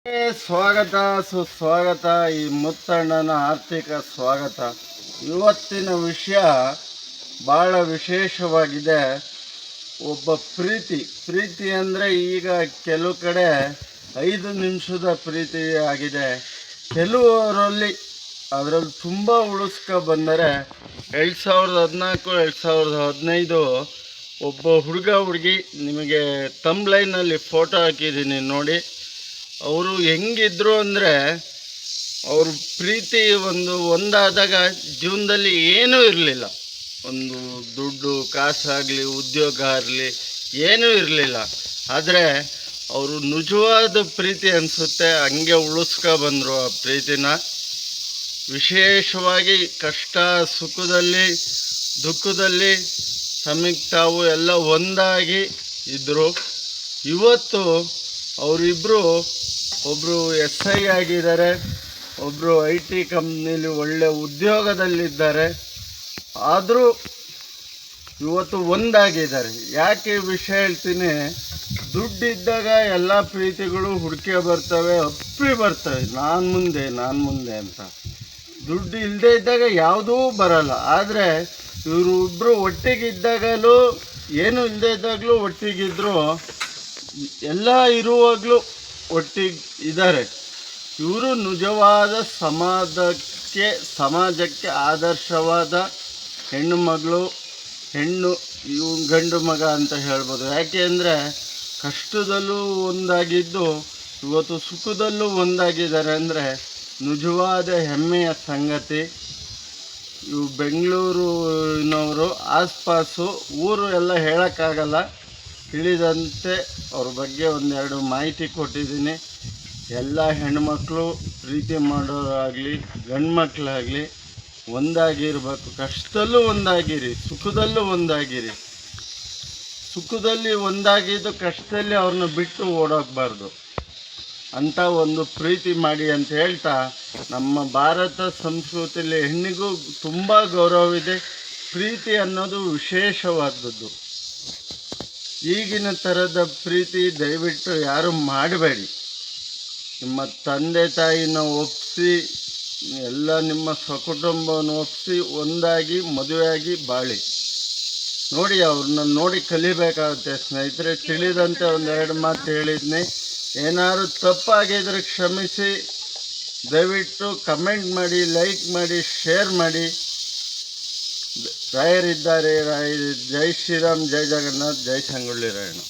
ಸ್ವಾಗತ ಸುಸ್ವಾಗತ. ಈ ಮುತ್ತಣ್ಣನ ಆರ್ಥಿಕ ಸ್ವಾಗತ. ಇವತ್ತಿನ ವಿಷಯ ಭಾಳ ವಿಶೇಷವಾಗಿದೆ. ಒಬ್ಬ ಪ್ರೀತಿ ಅಂದರೆ ಈಗ ಕೆಲವು ಕಡೆ 5 ನಿಮಿಷದ ಪ್ರೀತಿ ಆಗಿದೆ. ಕೆಲವರಲ್ಲಿ ಅದರಲ್ಲಿ ತುಂಬ ಬಂದರೆ 2014 2015 ಒಬ್ಬ ಹುಡುಗಿ ನಿಮಗೆ ತಮ್ಲೈನಲ್ಲಿ ಫೋಟೋ ಹಾಕಿದ್ದೀನಿ ನೋಡಿ. ಅವರು ಹೆಂಗಿದ್ರು ಅಂದರೆ ಅವ್ರ ಪ್ರೀತಿ ಒಂದಾದಾಗ ಜೀವನದಲ್ಲಿ ಏನೂ ಇರಲಿಲ್ಲ. ಒಂದು ದುಡ್ಡು ಕಾಸಾಗಲಿ ಉದ್ಯೋಗ ಆಗಲಿ ಏನೂ ಇರಲಿಲ್ಲ. ಆದರೆ ಅವರು ನಿಜವಾದ ಪ್ರೀತಿ ಅನಿಸುತ್ತೆ. ಹಂಗೆ ಬಂದರು ಆ ಪ್ರೀತಿನ. ವಿಶೇಷವಾಗಿ ಕಷ್ಟ ಸುಖದಲ್ಲಿ ದುಃಖದಲ್ಲಿ ತಮಗೆ ತಾವು ಎಲ್ಲ ಒಂದಾಗಿ ಇದ್ದರು. ಇವತ್ತು ಅವರಿಬ್ಬರು ಒಬ್ಬರು SI ಆಗಿದ್ದಾರೆ, ಒಬ್ಬರು IT ಕಂಪ್ನಿಲಿ ಒಳ್ಳೆ ಉದ್ಯೋಗದಲ್ಲಿದ್ದಾರೆ. ಆದರೂ ಇವತ್ತು ಒಂದಾಗಿದ್ದಾರೆ. ಯಾಕೆ ವಿಷಯ ಹೇಳ್ತೀನಿ, ದುಡ್ಡಿದ್ದಾಗ ಎಲ್ಲ ಪ್ರೀತಿಗಳು ಹುಡುಕಿ ಬರ್ತವೆ, ಅಪ್ಪಿ ಬರ್ತವೆ, ನಾನು ಮುಂದೆ ಅಂತ. ದುಡ್ಡು ಇಲ್ಲದೆ ಇದ್ದಾಗ ಯಾವುದೂ ಬರಲ್ಲ. ಆದರೆ ಇವರು ಇಬ್ಬರು ಒಟ್ಟಿಗಿದ್ದಾಗಲೂ ಏನೂ ಇಲ್ಲದೆ ಇದ್ದಾಗಲೂ ಒಟ್ಟಿಗಿದ್ರು, ಎಲ್ಲ ಇರುವಾಗಲೂ ಒಟ್ಟಿಗೆ ಇದ್ದಾರೆ. ಇವರು ನಿಜವಾದ ಸಮಾಜಕ್ಕೆ ಆದರ್ಶವಾದ ಹೆಣ್ಣು ಗಂಡು ಮಗ ಅಂತ ಹೇಳ್ಬೋದು. ಯಾಕೆ ಅಂದರೆ ಕಷ್ಟದಲ್ಲೂ ಒಂದಾಗಿದ್ದು ಇವತ್ತು ಸುಖದಲ್ಲೂ ಒಂದಾಗಿದ್ದಾರೆ ಅಂದರೆ ನಿಜವಾದ ಹೆಮ್ಮೆಯ ಸಂಗತಿ. ಇವು ಬೆಂಗಳೂರಿನವರು, ಆಸ್ಪಾಸು ಊರು ಎಲ್ಲ ಹೇಳೋಕ್ಕಾಗಲ್ಲ. ತಿಳಿದಂತೆ ಅವ್ರ ಬಗ್ಗೆ ಒಂದೆರಡು ಮಾಹಿತಿ ಕೊಟ್ಟಿದ್ದೀನಿ. ಎಲ್ಲ ಹೆಣ್ಮಕ್ಳು ಪ್ರೀತಿ ಮಾಡೋರಾಗಲಿ ಗಂಡು ಮಕ್ಕಳಾಗಲಿ ಒಂದಾಗಿರ್ಬೇಕು. ಕಷ್ಟದಲ್ಲೂ ಒಂದಾಗಿರಿ, ಸುಖದಲ್ಲೂ ಒಂದಾಗಿರಿ. ಸುಖದಲ್ಲಿ ಒಂದಾಗಿದ್ದು ಕಷ್ಟದಲ್ಲಿ ಅವ್ರನ್ನ ಬಿಟ್ಟು ಓಡೋಗಬಾರ್ದು ಅಂತ ಒಂದು ಪ್ರೀತಿ ಮಾಡಿ ಅಂತ ಹೇಳ್ತಾ, ನಮ್ಮ ಭಾರತ ಸಂಸ್ಕೃತಿಯಲ್ಲಿ ಹೆಣ್ಣಿಗೂ ತುಂಬ ಗೌರವವಿದೆ. ಪ್ರೀತಿ ಅನ್ನೋದು ವಿಶೇಷವಾದದ್ದು. ಈಗಿನ ಥರದ ಪ್ರೀತಿ ದಯವಿಟ್ಟು ಯಾರು ಮಾಡಬೇಡಿ. ನಿಮ್ಮ ತಂದೆ ತಾಯಿನ ಒಪ್ಪಿಸಿ, ಎಲ್ಲ ನಿಮ್ಮ ಸ್ವಕುಟುಂಬವನ್ನು ಒಪ್ಪಿಸಿ ಒಂದಾಗಿ ಮದುವೆಯಾಗಿ ಬಾಳಿ ನೋಡಿ. ಅವ್ರನ್ನ ನೋಡಿ ಕಲಿಬೇಕಾಗುತ್ತೆ ಸ್ನೇಹಿತರೆ. ತಿಳಿದಂತೆ ಒಂದೆರಡು ಮಾತು ಹೇಳಿದ್ನಿ. ಏನಾದ್ರು ತಪ್ಪಾಗಿದ್ರೆ ಕ್ಷಮಿಸಿ. ದಯವಿಟ್ಟು ಕಮೆಂಟ್ ಮಾಡಿ, ಲೈಕ್ ಮಾಡಿ, ಶೇರ್ ಮಾಡಿ. ರಾಯರಿದ್ದಾರೆ. ಜೈ ಶ್ರೀರಾಮ್, ಜೈ ಜಗನ್ನಾಥ್, ಜೈ ಸಂಗೊಳ್ಳಿ ರಾಯಣ್ಣ.